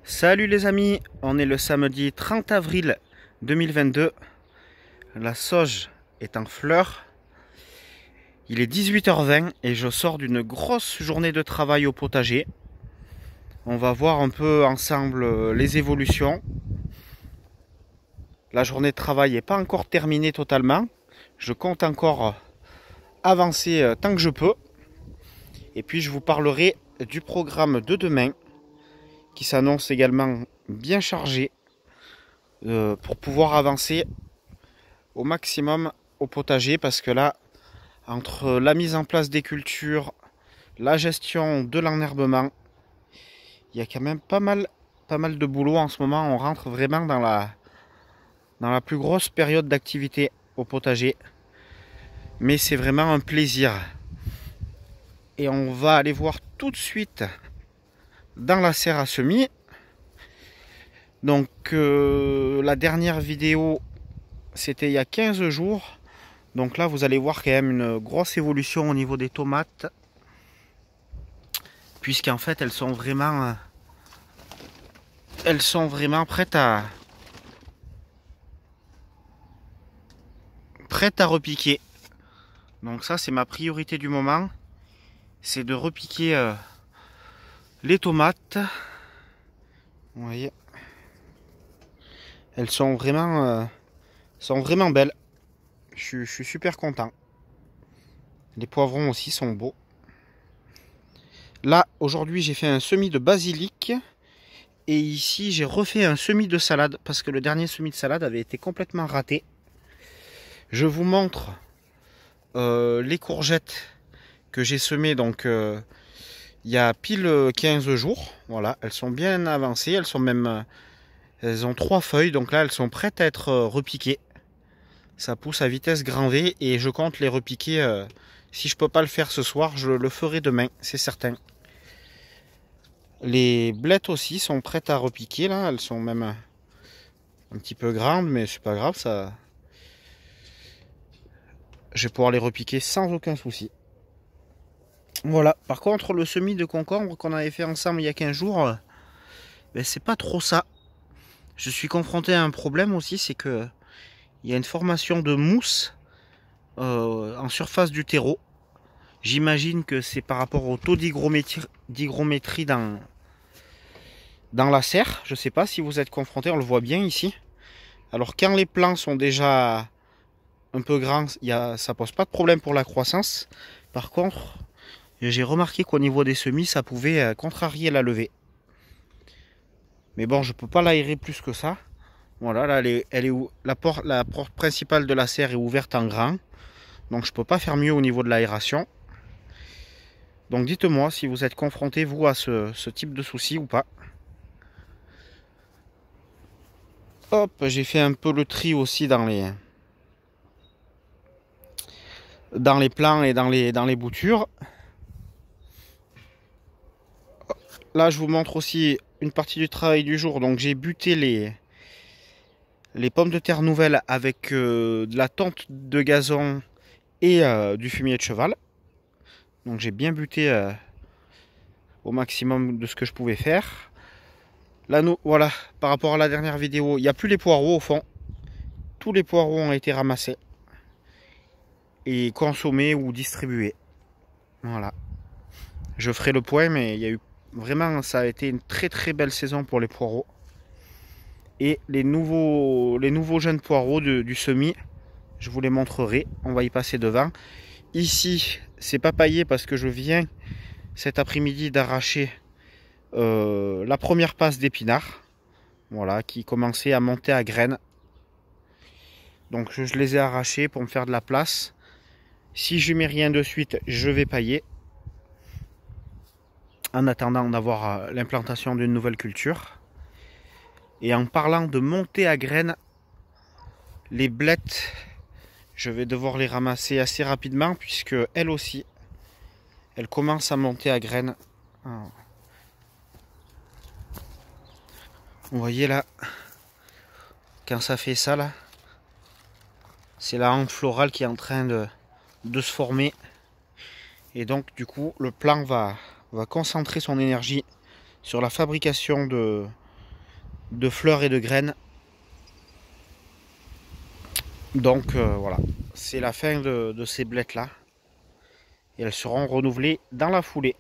Salut les amis, on est le samedi 30 avril 2022. La sauge est en fleurs. Il est 18h20 et je sors d'une grosse journée de travail au potager. On va voir un peu ensemble les évolutions. La journée de travail n'est pas encore terminée totalement. Je compte encore avancer tant que je peux. Et puis je vous parlerai du programme de demain qui s'annonce également bien chargé pour pouvoir avancer au maximum au potager, parce que là, entre la mise en place des cultures, la gestion de l'enherbement, il y a quand même pas mal de boulot en ce moment. On rentre vraiment dans la plus grosse période d'activité au potager, mais c'est vraiment un plaisir. Et on va aller voir tout de suite dans la serre à semis. Donc la dernière vidéo c'était il y a 15 jours. Donc là vous allez voir quand même une grosse évolution au niveau des tomates, puisqu'en fait elles sont vraiment prêtes à repiquer. Donc ça c'est ma priorité du moment, c'est de repiquer les tomates. Vous voyez, elles sont vraiment belles. Je suis super content. Les poivrons aussi sont beaux. Là aujourd'hui j'ai fait un semis de basilic, et ici j'ai refait un semis de salade parce que le dernier semis de salade avait été complètement raté. Je vous montre les courgettes que j'ai semées donc il y a pile 15 jours. Voilà, elles sont bien avancées, elles ont 3 feuilles, donc là elles sont prêtes à être repiquées. Ça pousse à vitesse grand V et je compte les repiquer. Si je peux pas le faire ce soir, je le ferai demain, c'est certain. Les blettes aussi sont prêtes à repiquer là, elles sont même un petit peu grandes, mais c'est pas grave, ça. Je vais pouvoir les repiquer sans aucun souci. Voilà, par contre le semis de concombre qu'on avait fait ensemble il y a 15 jours, ben, c'est pas trop ça. Je suis confronté à un problème aussi, c'est que il y a une formation de mousse en surface du terreau. J'imagine que c'est par rapport au taux d'hygrométrie dans la serre. Je sais pas si vous êtes confronté, on le voit bien ici. Alors quand les plants sont déjà un peu grands, ça pose pas de problème pour la croissance. Par contre, j'ai remarqué qu'au niveau des semis, ça pouvait contrarier la levée. Mais bon, je peux pas l'aérer plus que ça. Voilà, là, la porte principale de la serre est ouverte en grand. Donc je peux pas faire mieux au niveau de l'aération. Donc dites-moi si vous êtes confronté, vous, à ce type de souci ou pas. Hop, j'ai fait un peu le tri aussi dans les plants et dans les boutures. Là, je vous montre aussi une partie du travail du jour. Donc j'ai buté les pommes de terre nouvelles avec de la tonte de gazon et du fumier de cheval. Donc j'ai bien buté au maximum de ce que je pouvais faire. Là, voilà, par rapport à la dernière vidéo, il n'y a plus les poireaux au fond. Tous les poireaux ont été ramassés et consommés ou distribués. Voilà. Je ferai le point, mais il y a eu vraiment, ça a été une très belle saison pour les poireaux. Et les nouveaux jeunes poireaux du semis, je vous les montrerai. On va y passer devant. Ici, c'est pas paillé parce que je viens cet après-midi d'arracher la première passe d'épinards. Voilà, qui commençait à monter à graines. Donc je les ai arrachés pour me faire de la place. Si je mets rien de suite, je vais pailler. En attendant d'avoir l'implantation d'une nouvelle culture. Et en parlant de monter à graines, les blettes, je vais devoir les ramasser assez rapidement puisque elles aussi, elles commencent à monter à graines. Vous voyez là, quand ça fait ça là, c'est la hante florale qui est en train de se former. Et donc du coup, le plant va concentrer son énergie sur la fabrication de de fleurs et de graines. Donc voilà, c'est la fin de ces blettes là. Et elles seront renouvelées dans la foulée.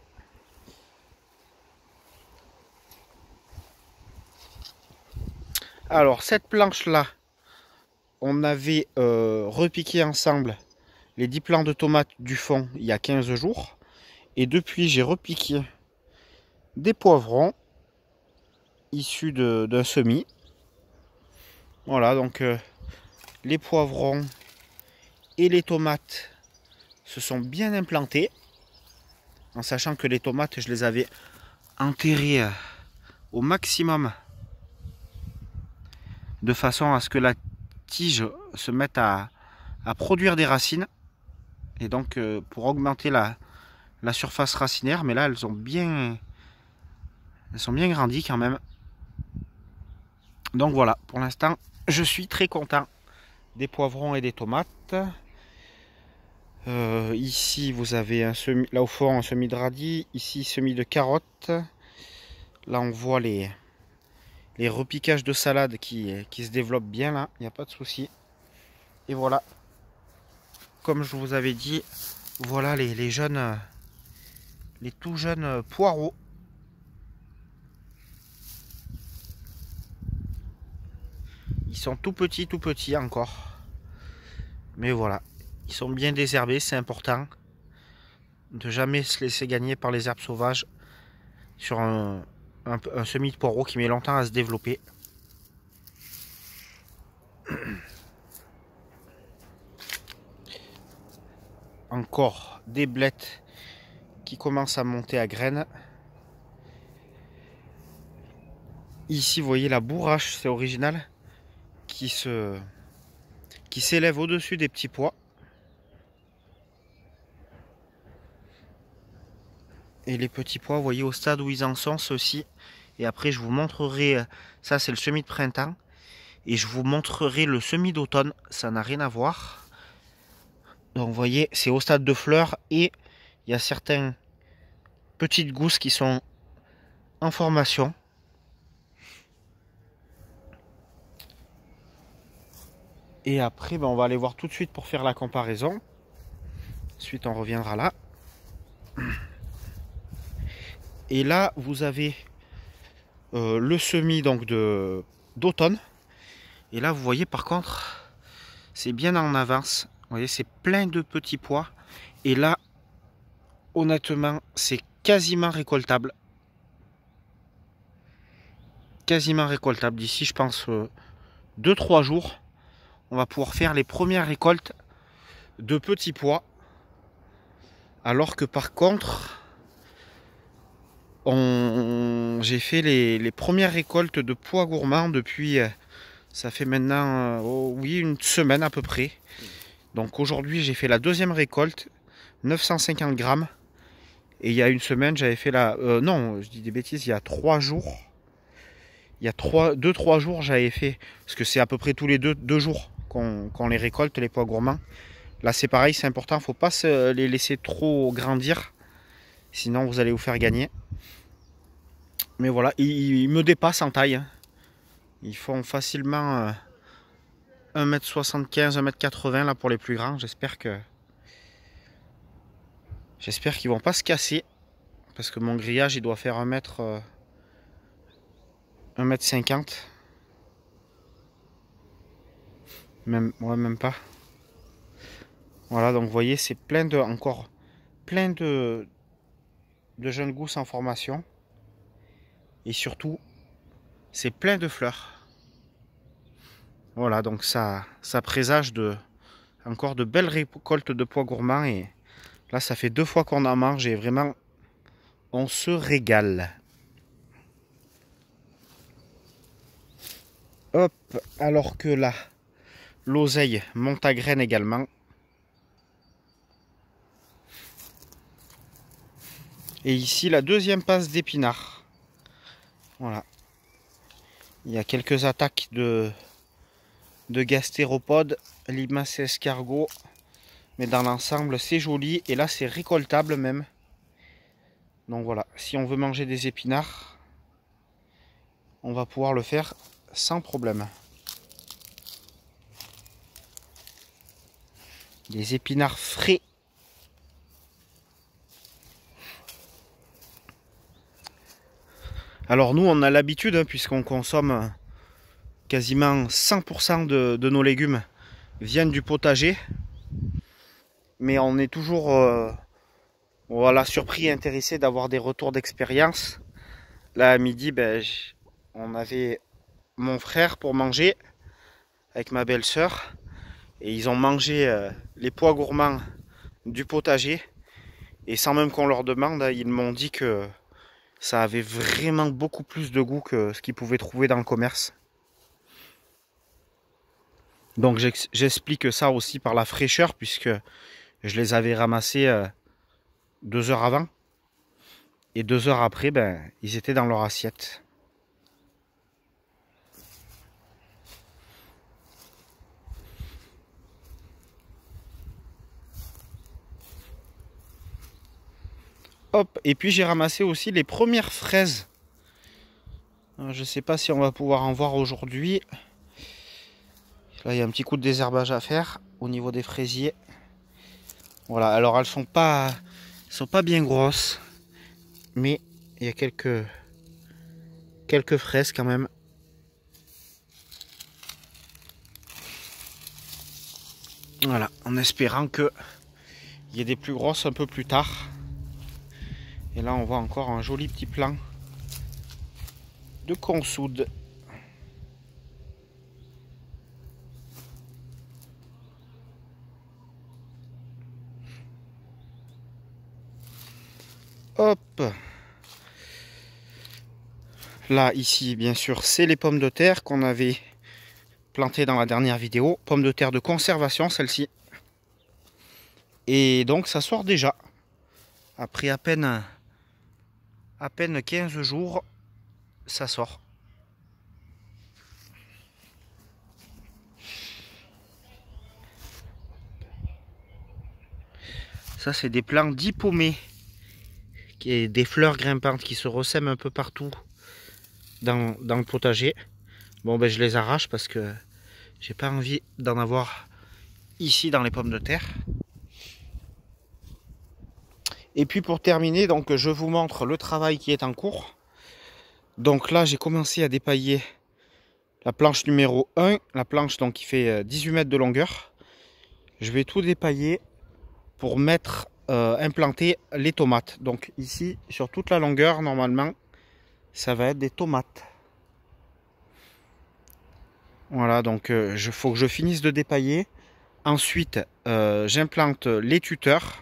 Alors cette planche là, on avait repiqué ensemble les 10 plants de tomates du fond il y a 15 jours. Et depuis j'ai repiqué des poivrons issus d'un semis. Voilà, donc les poivrons et les tomates se sont bien implantés. En sachant que les tomates, je les avais enterrées au maximum. De façon à ce que la tige se mette à produire des racines. Et donc pour augmenter la surface racinaire. Mais là, elles sont bien grandies quand même. Donc voilà, pour l'instant, je suis très content des poivrons et des tomates. Ici, vous avez un semis, là au fond, un semis de radis. Ici, semis de carottes. Là, on voit les repiquages de salade qui se développent bien là. Il n'y a pas de souci. Et voilà, comme je vous avais dit, voilà les jeunes, les tout jeunes poireaux. Ils sont tout petits encore. Mais voilà, ils sont bien désherbés, c'est important. De jamais se laisser gagner par les herbes sauvages sur un semis de poireaux qui met longtemps à se développer. Encore des blettes qui commencent à monter à graines. Ici, vous voyez la bourrache, c'est original, qui s'élève au-dessus des petits pois. Et les petits pois, vous voyez au stade où ils en sont, ceux-ci. Et après, je vous montrerai, ça c'est le semis de printemps. Et je vous montrerai le semis d'automne, ça n'a rien à voir. Donc vous voyez, c'est au stade de fleurs. Et il y a certaines petites gousses qui sont en formation. Et après, ben, on va aller voir tout de suite pour faire la comparaison. Ensuite, on reviendra là. Et là, vous avez le semis donc d'automne. Et là, vous voyez par contre, c'est bien en avance. Vous voyez, c'est plein de petits pois. Et là, honnêtement, c'est quasiment récoltable. Quasiment récoltable. D'ici, je pense, 2-3 jours, on va pouvoir faire les premières récoltes de petits pois. Alors que par contre, j'ai fait les premières récoltes de pois gourmands depuis, ça fait maintenant, oui, une semaine à peu près. Donc aujourd'hui, j'ai fait la deuxième récolte, 950 grammes. Et il y a une semaine, j'avais fait la... non, je dis des bêtises, il y a 3 jours. Il y a 2-3 jours, j'avais fait... Parce que c'est à peu près tous les 2 jours qu'on les récolte, les pois gourmands. Là, c'est pareil, c'est important. Il ne faut pas les laisser trop grandir. Sinon, vous allez vous faire gagner. Mais voilà, ils me dépassent en taille. Ils font facilement 1m75, 1m80 là pour les plus grands. J'espère qu'ils vont pas se casser. Parce que mon grillage, il doit faire 1m50. Même, ouais, même pas. Voilà, donc vous voyez, c'est encore plein de jeunes gousses en formation. Et surtout, c'est plein de fleurs. Voilà, donc ça présage encore de belles récoltes de pois gourmands. Et là, ça fait 2 fois qu'on en mange et vraiment, on se régale. Hop, alors que là, l'oseille monte à graines également. Et ici, la deuxième passe d'épinards. Voilà. Il y a quelques attaques de gastéropodes, limaces et escargots. Mais dans l'ensemble, c'est joli. Et là, c'est récoltable même. Donc voilà, si on veut manger des épinards, on va pouvoir le faire sans problème. Des épinards frais. Alors nous, on a l'habitude, hein, puisqu'on consomme quasiment 100% de nos légumes viennent du potager. Mais on est toujours voilà, surpris et intéressé d'avoir des retours d'expérience. Là, à midi, ben, on avait mon frère pour manger avec ma belle-sœur. Et ils ont mangé les pois gourmands du potager. Et sans même qu'on leur demande, ils m'ont dit que ça avait vraiment beaucoup plus de goût que ce qu'ils pouvaient trouver dans le commerce. Donc j'explique ça aussi par la fraîcheur, puisque je les avais ramassés 2 heures avant. Et 2 heures après, ben, ils étaient dans leur assiette. Hop, et puis j'ai ramassé aussi les premières fraises. Je ne sais pas si on va pouvoir en voir aujourd'hui. Là, il y a un petit coup de désherbage à faire au niveau des fraisiers. Voilà, alors elles sont pas bien grosses, mais il y a quelques fraises quand même. Voilà, en espérant que il y ait des plus grosses un peu plus tard. Et là, on voit encore un joli petit plant de consoude. Hop. Là, ici, bien sûr, c'est les pommes de terre qu'on avait plantées dans la dernière vidéo. Pommes de terre de conservation, celle-ci. Et donc, ça sort déjà. Après à peine 15 jours, ça sort. Ça, c'est des plants dipaumés, qui est des fleurs grimpantes qui se ressèment un peu partout dans le potager. Bon, ben je les arrache parce que j'ai pas envie d'en avoir ici dans les pommes de terre. Et puis pour terminer, donc je vous montre le travail qui est en cours. Donc là, j'ai commencé à dépailler la planche numéro 1, la planche donc qui fait 18 mètres de longueur. Je vais tout dépailler pour mettre implanter les tomates. Donc ici, sur toute la longueur, normalement, ça va être des tomates. Voilà, donc faut que je finisse de dépailler. Ensuite, j'implante les tuteurs.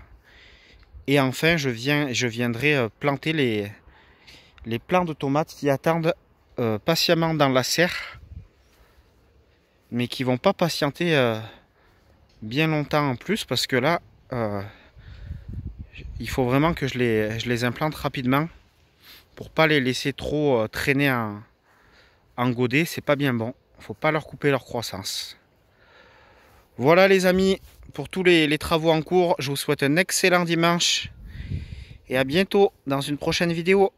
Et enfin, je viendrai planter les plants de tomates qui attendent patiemment dans la serre, mais qui vont pas patienter bien longtemps en plus, parce que là, il faut vraiment que je les implante rapidement pour pas les laisser trop traîner en godet. C'est pas bien bon. Faut pas leur couper leur croissance. Voilà les amis, pour tous les travaux en cours, je vous souhaite un excellent dimanche et à bientôt dans une prochaine vidéo.